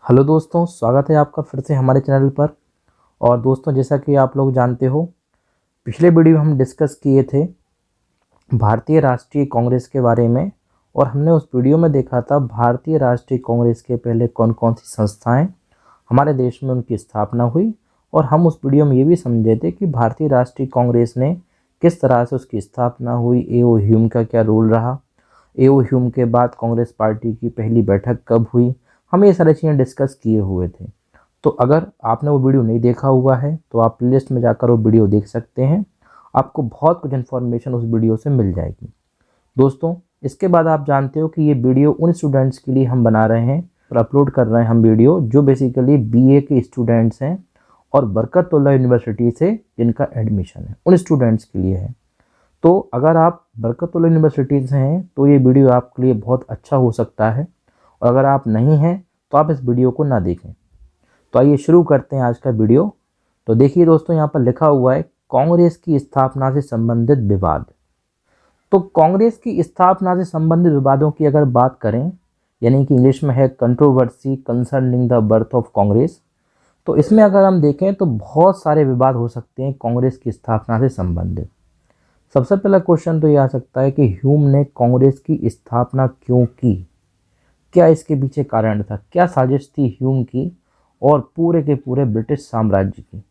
Hello दोस्तों, स्वागत है आपका फिर से हमारे चैनल पर। और दोस्तों, जैसा कि आप लोग जानते हो, पिछले वीडियो में हम डिस्कस किए थे भारतीय राष्ट्रीय कांग्रेस के बारे में। और हमने उस वीडियो में देखा था भारतीय राष्ट्रीय कांग्रेस के पहले कौन कौन सी संस्थाएं हमारे देश में उनकी स्थापना हुई। और हम उस वीडियो में ये भी समझे थे कि भारतीय राष्ट्रीय कांग्रेस ने किस तरह से उसकी स्थापना हुई, ए.ओ. ह्यूम का क्या रोल रहा, ए.ओ. ह्यूम के बाद कांग्रेस पार्टी की पहली बैठक कब हुई। हम ये सारी चीज़ें डिस्कस किए हुए थे। तो अगर आपने वो वीडियो नहीं देखा हुआ है तो आप प्लेलिस्ट में जाकर वो वीडियो देख सकते हैं। आपको बहुत कुछ इन्फॉर्मेशन उस वीडियो से मिल जाएगी। दोस्तों, इसके बाद आप जानते हो कि ये वीडियो उन स्टूडेंट्स के लिए हम बना रहे हैं और अपलोड कर रहे हैं हम वीडियो जो बेसिकली बीए के स्टूडेंट्स हैं और बरकतुल्लाह यूनिवर्सिटी से जिनका एडमिशन है, उन स्टूडेंट्स के लिए है। तो अगर आप बरकतुल्लाह यूनिवर्सिटी से हैं तो ये वीडियो आपके लिए बहुत अच्छा हो सकता है, और अगर आप नहीं हैं तो आप इस वीडियो को ना देखें। तो आइए शुरू करते हैं आज का वीडियो। तो देखिए दोस्तों, यहाँ पर लिखा हुआ है कांग्रेस की स्थापना से संबंधित विवाद। तो कांग्रेस की स्थापना से संबंधित विवादों की अगर बात करें, यानी कि इंग्लिश में है controversy concerning the birth of Congress, तो इसमें अगर हम देखें तो बहुत सारे विवाद हो सकते हैं कांग्रेस की स्थापना से संबंधित। सबसे पहला क्वेश्चन तो ये आ सकता है कि ह्यूम ने कांग्रेस की स्थापना क्यों की, क्या इसके पीछे कारण था, क्या साजिश थी ह्यूम की और पूरे के पूरे ब्रिटिश साम्राज्य की।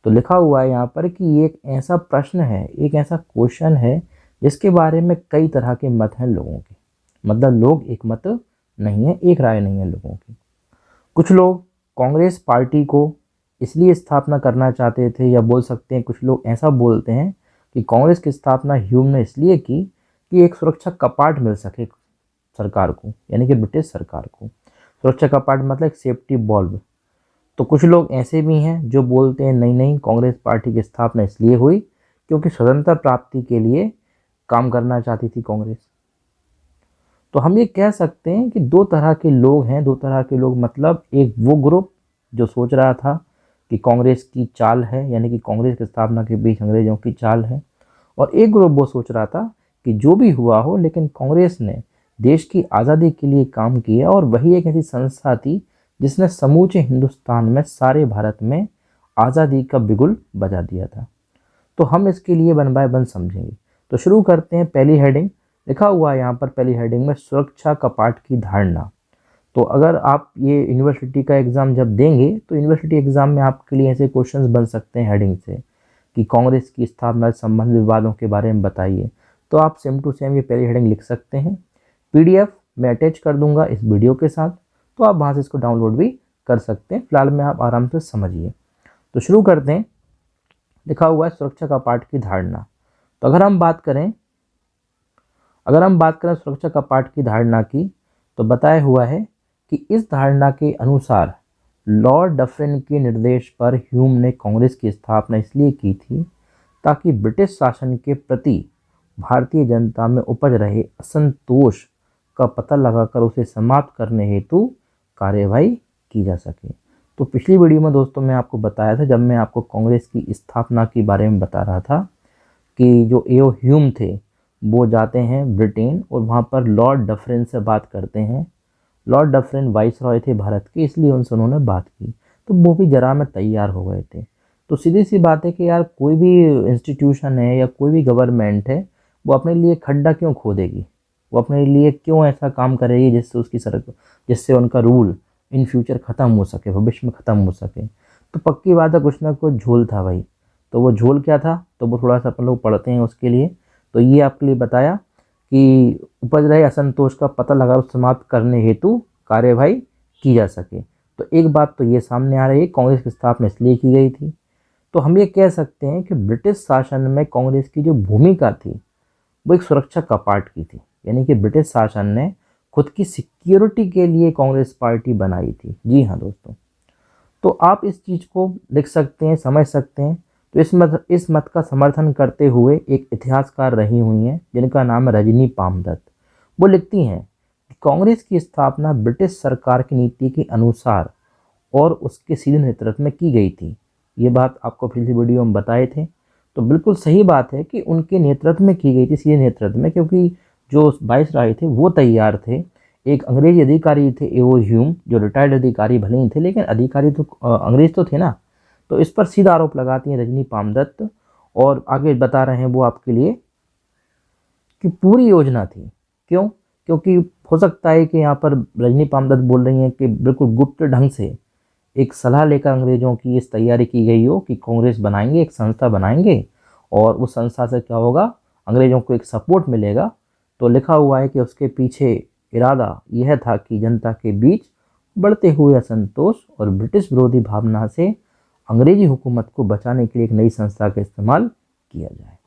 तो लिखा हुआ है यहाँ पर कि ये एक ऐसा प्रश्न है, एक ऐसा क्वेश्चन है जिसके बारे में कई तरह के मत हैं लोगों के। मतलब लोग एक मत नहीं है, एक राय नहीं है लोगों की। कुछ लोग कांग्रेस पार्टी को इसलिए स्थापना करना चाहते थे, या बोल सकते हैं कुछ लोग ऐसा बोलते हैं कि कांग्रेस की स्थापना ह्यूम ने इसलिए की कि एक सुरक्षा कपाट मिल सके सरकार को, यानी कि ब्रिटिश सरकार को। सुरक्षा कपाट मतलब एक सेफ्टी बॉल्व। तो कुछ लोग ऐसे भी हैं जो बोलते हैं नहीं नहीं, कांग्रेस पार्टी की स्थापना इसलिए हुई क्योंकि स्वतंत्रता प्राप्ति के लिए काम करना चाहती थी कांग्रेस। तो हम ये कह सकते हैं कि दो तरह के लोग हैं, दो तरह के लोग मतलब एक वो ग्रुप जो सोच रहा था कि कांग्रेस की चाल है, यानी कि कांग्रेस की स्थापना के बीच अंग्रेजों की चाल है, और एक ग्रुप वो सोच रहा था कि जो भी हुआ हो लेकिन कांग्रेस ने देश की आज़ादी के लिए काम किया, और वही एक ऐसी संस्था थी जिसने समूचे हिंदुस्तान में, सारे भारत में आज़ादी का बिगुल बजा दिया था। तो हम इसके लिए वन बाय वन समझेंगे। तो शुरू करते हैं। पहली हेडिंग लिखा हुआ है यहाँ पर, पहली हेडिंग में सुरक्षा कपाट की धारणा। तो अगर आप ये यूनिवर्सिटी का एग्ज़ाम जब देंगे तो यूनिवर्सिटी एग्ज़ाम में आपके लिए ऐसे क्वेश्चंस बन सकते हैं हेडिंग से कि कांग्रेस की स्थापना से संबंधित विवादों के बारे में बताइए। तो आप सेम टू सेम ये पहली हेडिंग लिख सकते हैं। पीडीएफ मैं अटैच कर दूंगा इस वीडियो के साथ, तो आप वहाँ से इसको डाउनलोड भी कर सकते हैं। फिलहाल में आप आराम से समझिए। तो शुरू करते हैं। लिखा हुआ है सुरक्षा कपाट की धारणा। तो अगर हम बात करें सुरक्षा कपाट की धारणा की, तो बताया हुआ है कि इस धारणा के अनुसार लॉर्ड डफरिन के निर्देश पर ह्यूम ने कांग्रेस की स्थापना इसलिए की थी ताकि ब्रिटिश शासन के प्रति भारतीय जनता में उपज रहे असंतोष का पता लगाकर उसे समाप्त करने हेतु कार्यवाही की जा सके। तो पिछली वीडियो में दोस्तों मैं आपको बताया था, जब मैं आपको कांग्रेस की स्थापना के बारे में बता रहा था, कि जो ए.ओ. ह्यूम थे वो जाते हैं ब्रिटेन और वहाँ पर लॉर्ड डफरिन से बात करते हैं। लॉर्ड डफरिन वाइस रॉय थे भारत के, इसलिए उनसे उन्होंने बात की, तो वो भी जरा में तैयार हो गए थे। तो सीधी सी बात है कि यार कोई भी इंस्टीट्यूशन है या कोई भी गवर्नमेंट है, वो अपने लिए खड्डा क्यों खोदेगी, वो अपने लिए क्यों ऐसा काम करेगी जिससे उनका रूल इन फ्यूचर ख़त्म हो सके, भविष्य में ख़त्म हो सके। तो पक्की बात है कुछ ना कुछ झोल था भाई। तो वो झोल क्या था, तो वो थोड़ा सा अपन लोग पढ़ते हैं उसके लिए। तो ये आपके लिए बताया कि उपज रहे असंतोष का पता लगा समाप्त करने हेतु कार्यवाही की जा सके। तो एक बात तो ये सामने आ रही है, कांग्रेस की स्थापना इसलिए की गई थी। तो हम ये कह सकते हैं कि ब्रिटिश शासन में कांग्रेस की जो भूमिका थी वो एक सुरक्षा कपाट की थी, यानी कि ब्रिटिश शासन ने खुद की सिक्योरिटी के लिए कांग्रेस पार्टी बनाई थी। जी हाँ दोस्तों, तो आप इस चीज़ को लिख सकते हैं, समझ सकते हैं। तो इस मत का समर्थन करते हुए एक इतिहासकार रही हुई हैं जिनका नाम है रजनी पामदत्त। वो लिखती हैं कि कांग्रेस की स्थापना ब्रिटिश सरकार की नीति के अनुसार और उसके सीधे नेतृत्व में की गई थी। ये बात आपको पिछली वीडियो में बताए थे। तो बिल्कुल सही बात है कि उनके नेतृत्व में की गई थी, सीधे नेतृत्व में, क्योंकि जो वाइसराय थे वो तैयार थे एक अंग्रेजी अधिकारी थे एओ ह्यूम, जो रिटायर्ड अधिकारी भले ही थे लेकिन अधिकारी तो अंग्रेज तो थे ना, तो इस पर सीधा आरोप लगाती हैं रजनी पामदत्त, और आगे बता रहे हैं वो आपके लिए कि पूरी योजना थी। क्यों? क्योंकि हो सकता है कि यहाँ पर रजनी पामदत्त बोल रही हैं कि बिल्कुल गुप्त ढंग से एक सलाह लेकर अंग्रेजों की इस तैयारी की गई हो कि कांग्रेस बनाएंगे, एक संस्था बनाएंगे, और उस संस्था से क्या होगा, अंग्रेजों को एक सपोर्ट मिलेगा। तो लिखा हुआ है कि उसके पीछे इरादा यह था कि जनता के बीच बढ़ते हुए असंतोष और ब्रिटिश विरोधी भावना से अंग्रेजी हुकूमत को बचाने के लिए एक नई संस्था का इस्तेमाल किया जाए।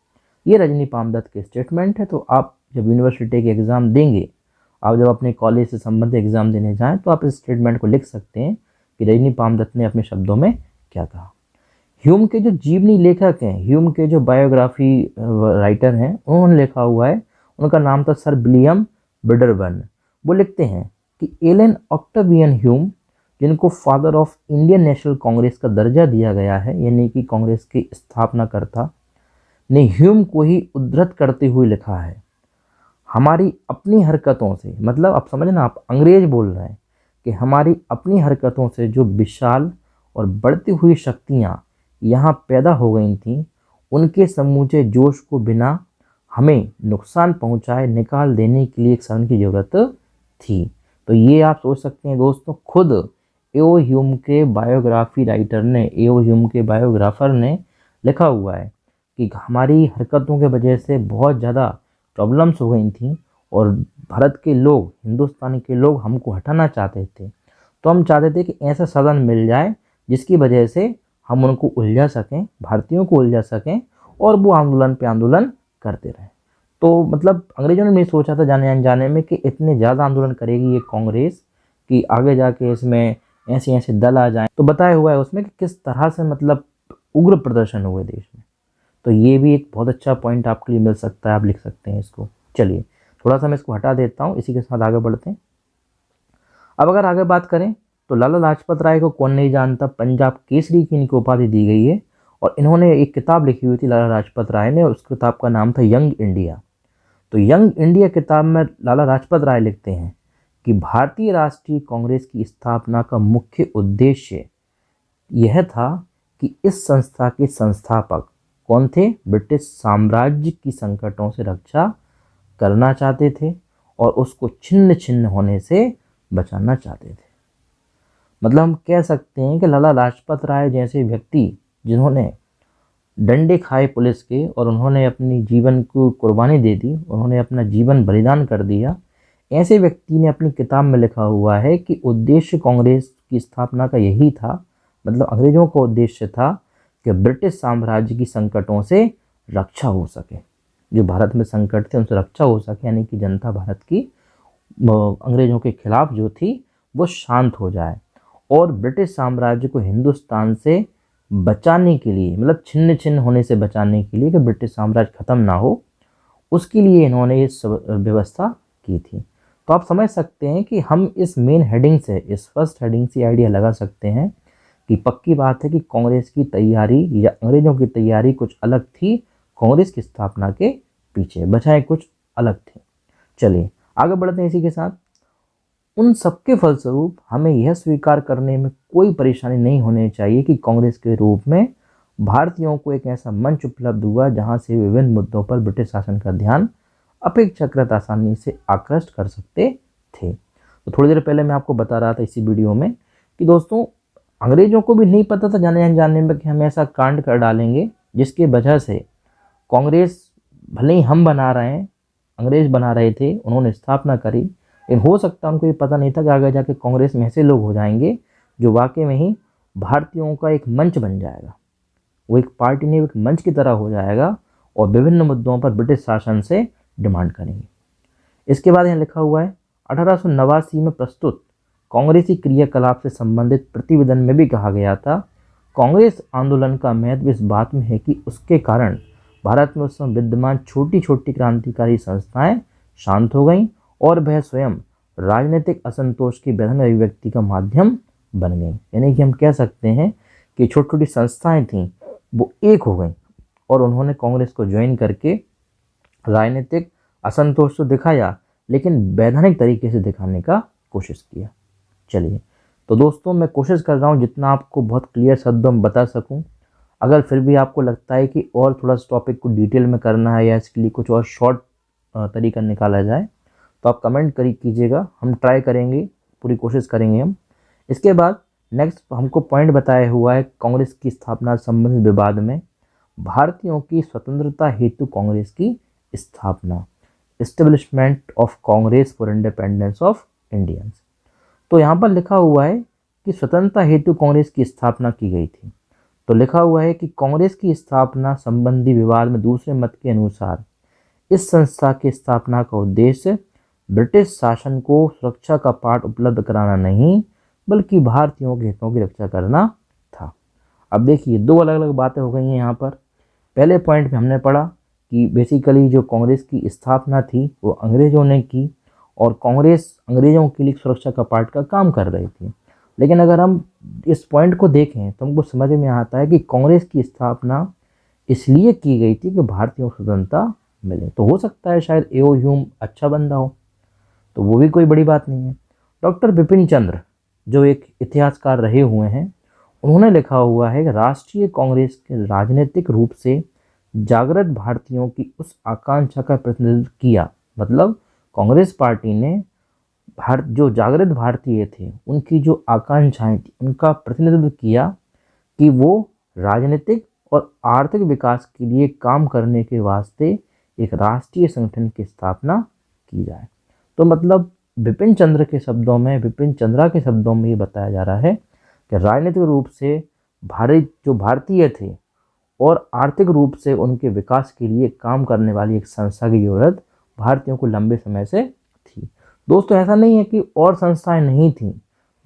ये रजनी पामदत्त के स्टेटमेंट है। तो आप जब यूनिवर्सिटी के एग्ज़ाम देंगे, आप जब अपने कॉलेज से संबंधित एग्ज़ाम देने जाएं, तो आप इस स्टेटमेंट को लिख सकते हैं कि रजनी पामदत्त ने अपने शब्दों में क्या कहा। ह्यूम के जो जीवनी लेखक हैं, ह्यूम के जो बायोग्राफी राइटर हैं, उन्होंने लिखा हुआ है, उनका नाम था सर विलियम बिडरबर्न। वो लिखते हैं कि एलन ऑक्टेवियन ह्यूम, जिनको father of Indian national Congress का दर्जा दिया गया है, यानी कि कांग्रेस की स्थापनाकर्ता, ने ह्यूम को ही उद्धृत करते हुए लिखा है, हमारी अपनी हरकतों से, मतलब आप समझे ना, आप अंग्रेज बोल रहे हैं कि हमारी अपनी हरकतों से जो विशाल और बढ़ती हुई शक्तियाँ यहाँ पैदा हो गई थीं, उनके समूचे जोश को बिना हमें नुकसान पहुँचाए निकाल देने के लिए एक शरण की ज़रूरत थी। तो ये आप सोच सकते हैं दोस्तों, खुद एओ ह्यूम के बायोग्राफी राइटर ने, एओ ह्यूम के बायोग्राफर ने लिखा हुआ है कि हमारी हरकतों के वजह से बहुत ज़्यादा प्रॉब्लम्स हो गई थी और भारत के लोग, हिंदुस्तान के लोग हमको हटाना चाहते थे। तो हम चाहते थे कि ऐसा सदन मिल जाए जिसकी वजह से हम उनको उलझा सकें, भारतीयों को उलझा सकें, और वो आंदोलन पे आंदोलन करते रहें। तो मतलब अंग्रेजों ने नहीं सोचा था जाने अनजाने में कि इतने ज़्यादा आंदोलन करेगी ये कांग्रेस कि आगे जाके इसमें ऐसे ऐसे दल आ जाएं। तो बताया हुआ है उसमें कि किस तरह से मतलब उग्र प्रदर्शन हुए देश में। तो ये भी एक बहुत अच्छा पॉइंट आपके लिए मिल सकता है, आप लिख सकते हैं इसको। चलिए थोड़ा सा मैं इसको हटा देता हूँ, इसी के साथ आगे बढ़ते हैं। अब अगर आगे बात करें तो लाला लाजपत राय को कौन नहीं जानता, पंजाब केसरी की इनको उपाधि दी गई है, और इन्होंने एक किताब लिखी हुई थी लाला लाजपत राय ने, उस किताब का नाम था यंग इंडिया। तो यंग इंडिया किताब में लाला लाजपत राय लिखते हैं कि भारतीय राष्ट्रीय कांग्रेस की स्थापना का मुख्य उद्देश्य यह था कि इस संस्था के संस्थापक कौन थे, ब्रिटिश साम्राज्य की संकटों से रक्षा करना चाहते थे और उसको छिन्न छिन्न होने से बचाना चाहते थे। मतलब हम कह सकते हैं कि लाला लाजपत राय जैसे व्यक्ति जिन्होंने डंडे खाए पुलिस के और उन्होंने अपनी जीवन को कुर्बानी दे दी, उन्होंने अपना जीवन बलिदान कर दिया, ऐसे व्यक्ति ने अपनी किताब में लिखा हुआ है कि उद्देश्य कांग्रेस की स्थापना का यही था, मतलब अंग्रेजों का उद्देश्य था कि ब्रिटिश साम्राज्य की संकटों से रक्षा हो सके, जो भारत में संकट थे उनसे रक्षा हो सके, यानी कि जनता भारत की अंग्रेजों के खिलाफ जो थी वो शांत हो जाए, और ब्रिटिश साम्राज्य को हिंदुस्तान से बचाने के लिए, मतलब छिन्न छिन्न होने से बचाने के लिए, कि ब्रिटिश साम्राज्य ख़त्म ना हो, उसके लिए इन्होंने इस व्यवस्था की थी। तो आप समझ सकते हैं कि हम इस मेन हेडिंग से, इस फर्स्ट हेडिंग से आइडिया लगा सकते हैं कि पक्की बात है कि कांग्रेस की तैयारी या अंग्रेजों की तैयारी कुछ अलग थी, कांग्रेस की स्थापना के पीछे बजाय कुछ अलग थे। चलिए आगे बढ़ते हैं इसी के साथ। उन सबके फलस्वरूप हमें यह स्वीकार करने में कोई परेशानी नहीं होनी चाहिए कि कांग्रेस के रूप में भारतीयों को एक ऐसा मंच उपलब्ध हुआ जहां से विभिन्न मुद्दों पर ब्रिटिश शासन का ध्यान अपेक्षाकृत आसानी से आकृष्ट कर सकते थे। तो थोड़ी देर पहले मैं आपको बता रहा था इसी वीडियो में कि दोस्तों अंग्रेजों को भी नहीं पता था जाने अनजाने में कि हम ऐसा कांड कर डालेंगे जिसकी वजह से कांग्रेस, भले ही हम बना रहे हैं, अंग्रेज बना रहे थे, उन्होंने स्थापना करी, लेकिन हो सकता है उनको ये पता नहीं था कि आगे जाके कांग्रेस में ऐसे लोग हो जाएंगे जो वाकई में ही भारतीयों का एक मंच बन जाएगा, वो एक पार्टी नहीं, एक मंच की तरह हो जाएगा और विभिन्न मुद्दों पर ब्रिटिश शासन से डिमांड करेंगे। इसके बाद यहाँ लिखा हुआ है 1889 में प्रस्तुत कांग्रेसी क्रियाकलाप से संबंधित प्रतिवेदन में भी कहा गया था, कांग्रेस आंदोलन का महत्व इस बात में है कि उसके कारण भारत में उस समय विद्यमान छोटी छोटी क्रांतिकारी संस्थाएं शांत हो गईं और वह स्वयं राजनीतिक असंतोष की विभिन्न अभिव्यक्ति का माध्यम बन गई। यानी कि हम कह सकते हैं कि छोटी छोटी संस्थाएं थीं वो एक हो गईं और उन्होंने कांग्रेस को ज्वाइन करके राजनीतिक असंतोष तो दिखाया, लेकिन वैधानिक तरीके से दिखाने का कोशिश किया। चलिए, तो दोस्तों मैं कोशिश कर रहा हूँ जितना आपको बहुत क्लियर शब्दों में बता सकूँ। अगर फिर भी आपको लगता है कि और थोड़ा सा टॉपिक को डिटेल में करना है या इसके लिए कुछ और शॉर्ट तरीका निकाला जाए, तो आप कमेंट कीजिएगा, हम ट्राई करेंगे, पूरी कोशिश करेंगे हम। इसके बाद नेक्स्ट हमको पॉइंट बताया हुआ है कांग्रेस की स्थापना संबंधित विवाद में भारतीयों की स्वतंत्रता हेतु कांग्रेस की स्थापना, establishment of Congress for independence of Indians. तो यहाँ पर लिखा हुआ है कि स्वतंत्रता हेतु कांग्रेस की स्थापना की गई थी। तो लिखा हुआ है कि कांग्रेस की स्थापना संबंधी विवाद में दूसरे मत के अनुसार इस संस्था की स्थापना का उद्देश्य ब्रिटिश शासन को सुरक्षा का पाठ उपलब्ध कराना नहीं, बल्कि भारतीयों के हितों की रक्षा करना था। अब देखिए, दो अलग अलग बातें हो गई हैं यहाँ पर। पहले पॉइंट में हमने पढ़ा कि बेसिकली जो कांग्रेस की स्थापना थी वो अंग्रेज़ों ने की और कांग्रेस अंग्रेज़ों के लिए सुरक्षा का पाठ का काम कर रही थी। लेकिन अगर हम इस पॉइंट को देखें तो हमको समझ में आता है कि कांग्रेस की स्थापना इसलिए की गई थी कि भारतीयों को स्वतंत्रता मिले। तो हो सकता है शायद एओ ह्यूम अच्छा बंदा हो, तो वो भी कोई बड़ी बात नहीं है। डॉक्टर बिपिन चंद्र जो एक इतिहासकार रहे हुए हैं, उन्होंने लिखा हुआ है कि राष्ट्रीय कांग्रेस के राजनीतिक रूप से जागृत भारतीयों की उस आकांक्षा का प्रतिनिधित्व किया। मतलब कांग्रेस पार्टी ने जो जागृत भारतीय थे उनकी जो आकांक्षाएं थी उनका प्रतिनिधित्व किया कि वो राजनीतिक और आर्थिक विकास के लिए काम करने के वास्ते एक राष्ट्रीय संगठन की स्थापना की जाए। तो मतलब बिपिन चंद्रा के शब्दों में ये बताया जा रहा है कि राजनीतिक रूप से जो भारतीय थे और आर्थिक रूप से उनके विकास के लिए काम करने वाली एक संस्था की जरूरत भारतीयों को लंबे समय से थी। दोस्तों ऐसा नहीं है कि और संस्थाएं नहीं थीं।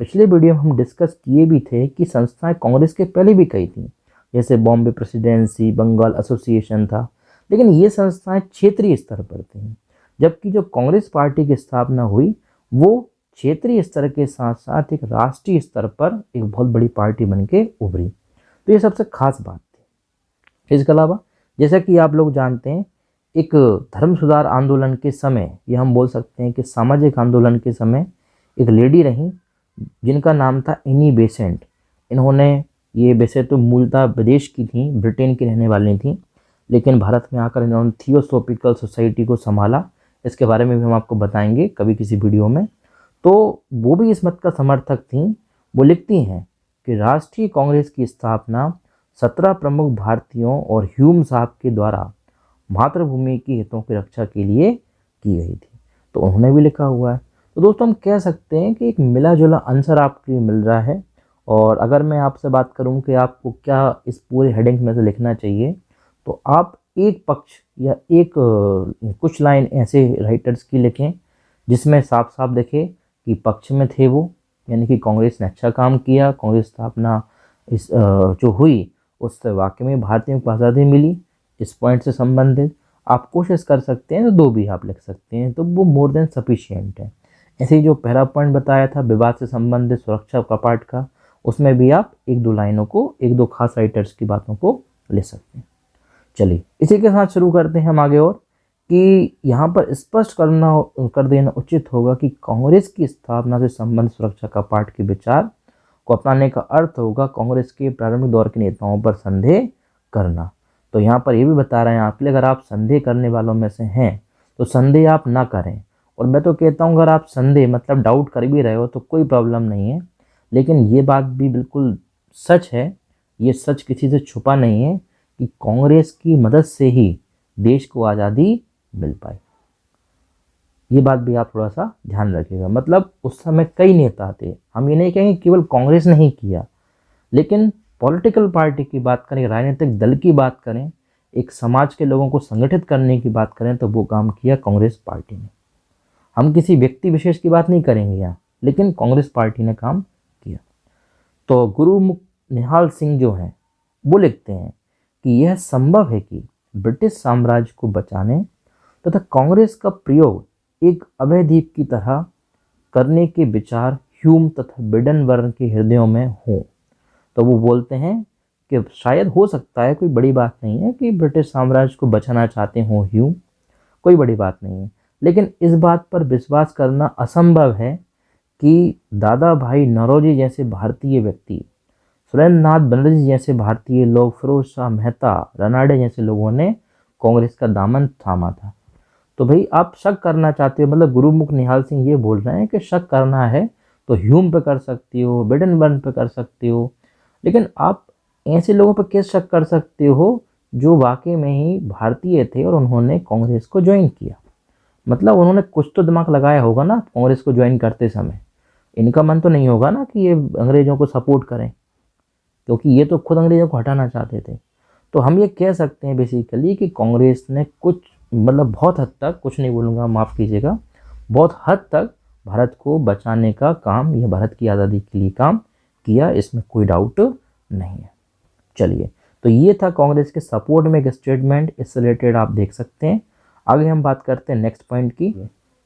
पिछले वीडियो में हम डिस्कस किए भी थे कि संस्थाएं कांग्रेस के पहले भी कई थीं, जैसे बॉम्बे प्रेसिडेंसी, बंगाल एसोसिएशन था, लेकिन ये संस्थाएं क्षेत्रीय स्तर पर थीं। जबकि जो कांग्रेस पार्टी की स्थापना हुई वो क्षेत्रीय स्तर के साथ साथ एक राष्ट्रीय स्तर पर एक बहुत बड़ी पार्टी बन के उभरी। तो ये सबसे खास बात थी। इसके अलावा जैसा कि आप लोग जानते हैं, एक धर्म सुधार आंदोलन के समय, ये हम बोल सकते हैं कि सामाजिक आंदोलन के समय, एक लेडी रहीं जिनका नाम था एनी बेसेंट। इन्होंने, ये वैसे तो मूलतः विदेश की थी, ब्रिटेन की रहने वाली थी, लेकिन भारत में आकर इन्होंने थियोसॉफिकल सोसाइटी को संभाला। इसके बारे में भी हम आपको बताएंगे कभी किसी वीडियो में। तो वो भी इस मत का समर्थक थीं। वो लिखती हैं कि राष्ट्रीय कांग्रेस की स्थापना 17 प्रमुख भारतीयों और ह्यूम साहब के द्वारा मातृभूमि के हितों की रक्षा के लिए की गई थी। तो उन्होंने भी लिखा हुआ है। तो दोस्तों हम कह सकते हैं कि एक मिला जुला आंसर आपके लिए मिल रहा है। और अगर मैं आपसे बात करूं कि आपको क्या इस पूरे हेडिंग में से लिखना चाहिए, तो आप एक पक्ष या एक कुछ लाइन ऐसे राइटर्स की लिखें जिसमें साफ साफ दिखे कि पक्ष में थे वो, यानी कि कांग्रेस ने अच्छा काम किया, कांग्रेस स्थापना इस जो हुई उससे वाकई में भारतीयों को आज़ादी मिली। इस पॉइंट से संबंधित आप कोशिश कर सकते हैं तो दो भी आप लिख सकते हैं, तो वो मोर देन सफिशिएंट है। ऐसे ही जो पहला पॉइंट बताया था विवाद से संबंधित सुरक्षा कपाट का, उसमें भी आप एक दो लाइनों को, एक दो खास राइटर्स की बातों को ले सकते हैं। चलिए इसी के साथ शुरू करते हैं हम आगे, और कि यहाँ पर स्पष्ट कर देना उचित होगा कि कांग्रेस की स्थापना से संबंधित सुरक्षा कपाट के विचार को अपनाने का अर्थ होगा कांग्रेस के प्रारंभिक दौर के नेताओं पर संदेह करना। तो यहाँ पर ये भी बता रहे हैं आपके लिए, अगर आप संदेह करने वालों में से हैं तो संदेह आप ना करें। और मैं तो कहता हूँ अगर आप संदेह मतलब डाउट कर भी रहे हो तो कोई प्रॉब्लम नहीं है, लेकिन ये बात भी बिल्कुल सच है, ये सच किसी से छुपा नहीं है कि कांग्रेस की मदद से ही देश को आज़ादी मिल पाई। ये बात भी आप थोड़ा सा ध्यान रखिएगा। मतलब उस समय कई नेता थे, हम ये नहीं कहेंगे केवल कांग्रेस ने ही किया, लेकिन पॉलिटिकल पार्टी की बात करें, राजनीतिक दल की बात करें, एक समाज के लोगों को संगठित करने की बात करें, तो वो काम किया कांग्रेस पार्टी ने। हम किसी व्यक्ति विशेष की बात नहीं करेंगे यहाँ, लेकिन कांग्रेस पार्टी ने काम किया। तो गुरुमुख निहाल सिंह जो हैं वो लिखते हैं कि यह संभव है कि ब्रिटिश साम्राज्य को बचाने तथा कांग्रेस का प्रयोग एक अभय द्वीप की तरह करने के विचार ह्यूम तथा बिडनबर्न के हृदयों में हों। तो वो बोलते हैं कि शायद हो सकता है, कोई बड़ी बात नहीं है कि ब्रिटिश साम्राज्य को बचाना चाहते हों ह्यूम, कोई बड़ी बात नहीं है, लेकिन इस बात पर विश्वास करना असंभव है कि दादा भाई नौरोजी जैसे भारतीय व्यक्ति, सुरेंद्र नाथ बनर्जी जैसे भारतीय लोग, फिरोज शाह मेहता, रनाडे जैसे लोगों ने कांग्रेस का दामन थामा था। तो भाई आप शक करना चाहते हो, मतलब गुरुमुख निहाल सिंह ये बोल रहे हैं कि शक करना है तो ह्यूम पे कर सकती हो, बेडनबर्न पे कर सकते हो, लेकिन आप ऐसे लोगों पर कैसे शक कर सकते हो जो वाकई में ही भारतीय थे और उन्होंने कांग्रेस को ज्वाइन किया। मतलब उन्होंने कुछ तो दिमाग लगाया होगा ना कांग्रेस को ज्वाइन करते समय। इनका मन तो नहीं होगा ना कि ये अंग्रेजों को सपोर्ट करें, क्योंकि ये तो खुद अंग्रेजों को हटाना चाहते थे। तो हम ये कह सकते हैं बेसिकली कि कांग्रेस ने कुछ, मतलब बहुत हद तक, कुछ नहीं बोलूँगा माफ़ कीजिएगा, बहुत हद तक भारत को बचाने का काम, यह भारत की आज़ादी के लिए काम किया, इसमें कोई डाउट नहीं है। चलिए, तो ये था कांग्रेस के सपोर्ट में एक स्टेटमेंट, इससे रिलेटेड आप देख सकते हैं। आगे हम बात करते हैं नेक्स्ट पॉइंट की।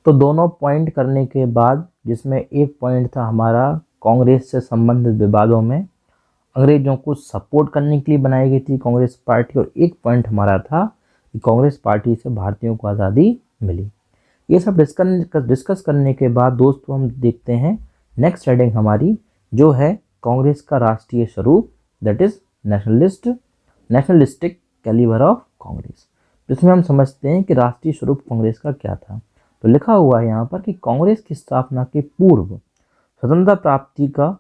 तो दोनों पॉइंट करने के बाद, जिसमें एक पॉइंट था हमारा कांग्रेस से संबंधित विवादों में अंग्रेजों को सपोर्ट करने के लिए बनाई गई थी कांग्रेस पार्टी, और एक पॉइंट हमारा था कि कांग्रेस पार्टी से भारतीयों को आज़ादी मिली। ये सब डिस्कस करने के बाद दोस्तों हम देखते हैं नेक्स्ट हेडिंग हमारी, जो है कांग्रेस का राष्ट्रीय स्वरूप, that is nationalistic calibre of Congress. जिसमें हम समझते हैं कि राष्ट्रीय स्वरूप कांग्रेस का क्या था। तो लिखा हुआ है यहाँ पर कि कांग्रेस की स्थापना के पूर्व स्वतंत्रता प्राप्ति का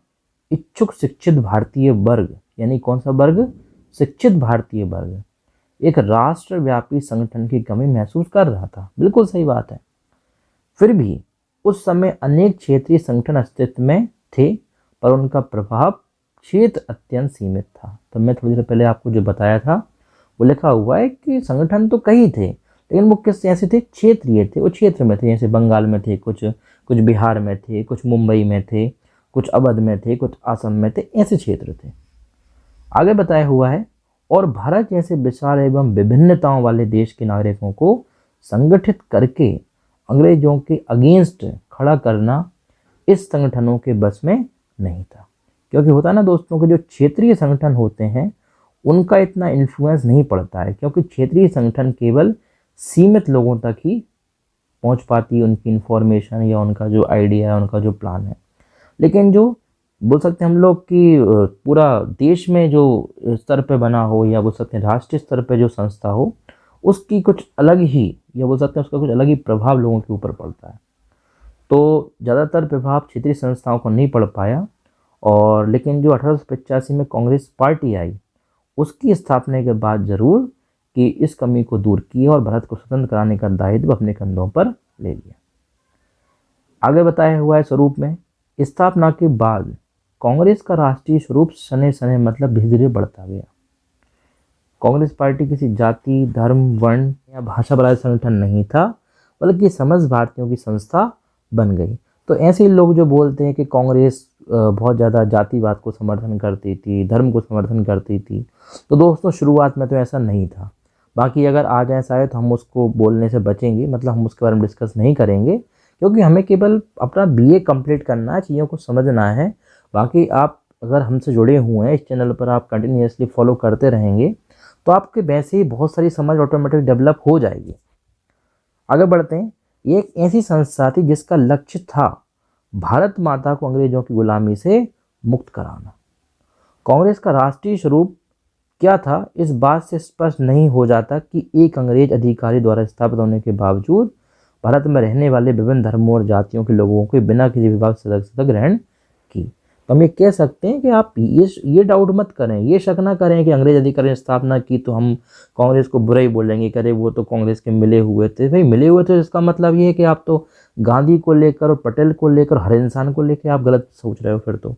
इच्छुक शिक्षित भारतीय वर्ग, यानी कौन सा वर्ग? शिक्षित भारतीय वर्ग, एक राष्ट्रव्यापी संगठन की कमी महसूस कर रहा था। बिल्कुल सही बात है। फिर भी उस समय अनेक क्षेत्रीय संगठन अस्तित्व में थे, पर उनका प्रभाव क्षेत्र अत्यंत सीमित था। तो मैं थोड़ी देर पहले आपको जो बताया था वो लिखा हुआ है कि संगठन तो कई थे, लेकिन वो किस ऐसे थे? क्षेत्रीय थे, वो क्षेत्र में थे। जैसे बंगाल में थे कुछ, कुछ बिहार में थे, कुछ मुंबई में थे, कुछ अवध में थे, कुछ असम में थे, ऐसे क्षेत्र थे। आगे बताया हुआ है, और भारत जैसे विशाल एवं विभिन्नताओं वाले देश के नागरिकों को संगठित करके अंग्रेजों के अगेंस्ट खड़ा करना इस संगठनों के बस में नहीं था। क्योंकि होता है ना दोस्तों कि जो क्षेत्रीय संगठन होते हैं उनका इतना इन्फ्लुएंस नहीं पड़ता है, क्योंकि क्षेत्रीय संगठन केवल सीमित लोगों तक ही पहुंच पाती है उनकी इन्फॉर्मेशन या उनका जो आइडिया है, उनका जो प्लान है। लेकिन जो बोल सकते हैं हम लोग कि पूरा देश में जो स्तर पे बना हो, या बोल सकते हैं राष्ट्रीय स्तर पे जो संस्था हो, उसकी कुछ अलग ही, या बोल सकते हैं उसका कुछ अलग ही प्रभाव लोगों के ऊपर पड़ता है। तो ज़्यादातर प्रभाव क्षेत्रीय संस्थाओं को नहीं पड़ पाया। और लेकिन जो 1885 में कांग्रेस पार्टी आई, उसकी स्थापना के बाद जरूर कि इस कमी को दूर किया और भारत को स्वतंत्र कराने का दायित्व अपने कंधों पर ले लिया। आगे बताया हुआ है स्वरूप में, स्थापना के बाद कांग्रेस का राष्ट्रीय स्वरूप सने सने मतलब धीरे धीरे बढ़ता गया। कांग्रेस पार्टी किसी जाति, धर्म, वर्ण या भाषा वाला संगठन नहीं था, बल्कि समस्त भारतीयों की संस्था बन गई। तो ऐसे ही लोग जो बोलते हैं कि कांग्रेस बहुत ज़्यादा जातिवाद को समर्थन करती थी, धर्म को समर्थन करती थी, तो दोस्तों शुरुआत में तो ऐसा नहीं था। बाकी अगर आ जाए शायद तो हम उसको बोलने से बचेंगे, मतलब हम उसके बारे में डिस्कस नहीं करेंगे, क्योंकि हमें केवल अपना बीए कंप्लीट करना है, चीज़ों को समझना है। बाकी आप अगर हमसे जुड़े हुए हैं, इस चैनल पर आप कंटिन्यूसली फॉलो करते रहेंगे, तो आपके वैसे ही बहुत सारी समझ ऑटोमेटिक डेवलप हो जाएगी। आगे बढ़ते हैं। ये एक ऐसी संस्था थी जिसका लक्ष्य था भारत माता को अंग्रेजों की गुलामी से मुक्त कराना। कांग्रेस का राष्ट्रीय स्वरूप क्या था, इस बात से स्पष्ट नहीं हो जाता कि एक अंग्रेज अधिकारी द्वारा स्थापित होने के बावजूद भारत में रहने वाले विभिन्न धर्मों और जातियों के लोगों को बिना किसी विभाग सदस्यता ग्रहण की। तो हम ये कह सकते हैं कि आप ये डाउट मत करें, ये शक ना करें कि अंग्रेज अधिकारी ने स्थापना की तो हम कांग्रेस को बुरा ही बोलेंगे, करे वो तो कांग्रेस के मिले हुए थे। भाई मिले हुए थे, इसका मतलब ये है कि आप तो गांधी को लेकर और पटेल को लेकर, हर इंसान को लेकर आप गलत सोच रहे हो। फिर तो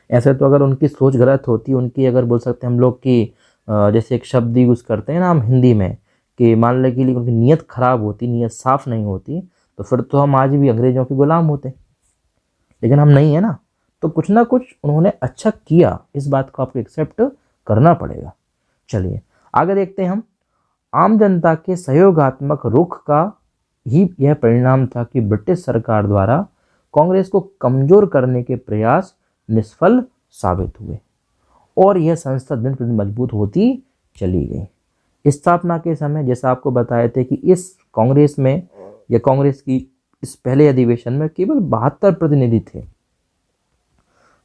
ऐसे तो अगर उनकी सोच गलत होती, उनकी अगर बोल सकते हैं हम लोग की जैसे एक शब्द यूज़ करते हैं ना हम हिंदी में कि मान लें कि उनकी नीयत खराब होती, नीयत साफ नहीं होती, तो फिर तो हम आज भी अंग्रेजों के गुलाम होते। लेकिन हम नहीं है ना, तो कुछ ना कुछ उन्होंने अच्छा किया, इस बात को आपको एक्सेप्ट करना पड़ेगा। चलिए आगे देखते हैं हम। आम जनता के सहयोगात्मक रुख का ही यह परिणाम था कि ब्रिटिश सरकार द्वारा कांग्रेस को कमजोर करने के प्रयास निष्फल साबित हुए और यह संस्था दिन प्रतिदिन मजबूत होती चली गई। स्थापना के समय जैसा आपको बताए थे कि इस कांग्रेस में या कांग्रेस की इस पहले अधिवेशन में केवल 72 प्रतिनिधि थे।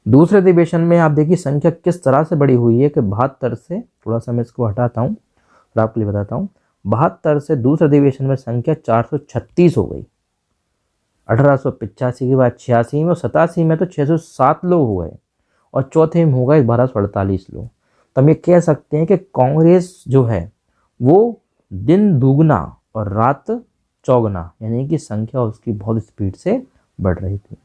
दूसरे अधिवेशन में आप देखिए संख्या किस तरह से बड़ी हुई है कि 72 से, थोड़ा सा मैं इसको हटाता हूँ और आपके लिए बताता हूँ, 72 से दूसरे अधिवेशन में संख्या 436 हो गई। 1885 के बाद 86 में और 87 में तो 607 लोग हो गए और चौथे में हो गए 1248 लोग। तो हम ये कह सकते हैं कि कांग्रेस जो है वो दिन दुगना और रात चौगुना, यानी कि संख्या उसकी बहुत स्पीड से बढ़ रही थी।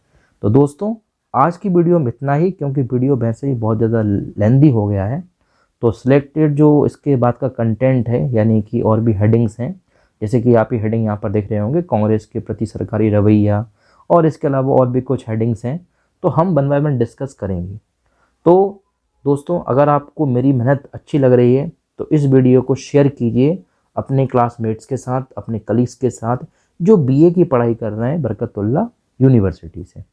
तो दोस्तों आज की वीडियो में इतना ही, क्योंकि वीडियो वैसे ही बहुत ज़्यादा लेंदी हो गया है। तो सिलेक्टेड जो इसके बाद का कंटेंट है, यानी कि और भी हेडिंग्स हैं, जैसे कि आप ये हेडिंग यहाँ पर देख रहे होंगे, कांग्रेस के प्रति सरकारी रवैया, और इसके अलावा और भी कुछ हेडिंग्स हैं, तो हम वन बाय वन डिस्कस करेंगे। तो दोस्तों अगर आपको मेरी मेहनत अच्छी लग रही है तो इस वीडियो को शेयर कीजिए अपने क्लासमेट्स के साथ, अपने कलीग्स के साथ जो बीए की पढ़ाई कर रहे हैं बरकतुल्लाह यूनिवर्सिटी से,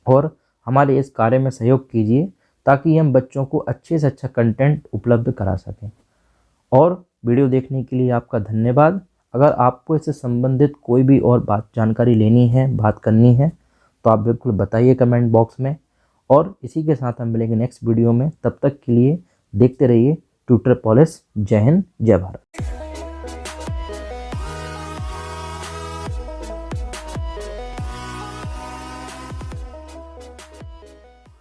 और हमारे इस कार्य में सहयोग कीजिए ताकि हम बच्चों को अच्छे से अच्छा कंटेंट उपलब्ध करा सकें। और वीडियो देखने के लिए आपका धन्यवाद। अगर आपको इससे संबंधित कोई भी और जानकारी लेनी है, बात करनी है, तो आप बिल्कुल बताइए कमेंट बॉक्स में। और इसी के साथ हम मिलेंगे नेक्स्ट वीडियो में। तब तक के लिए देखते रहिए ट्यूटर पॉलिश। जय हिंद, जय भारत।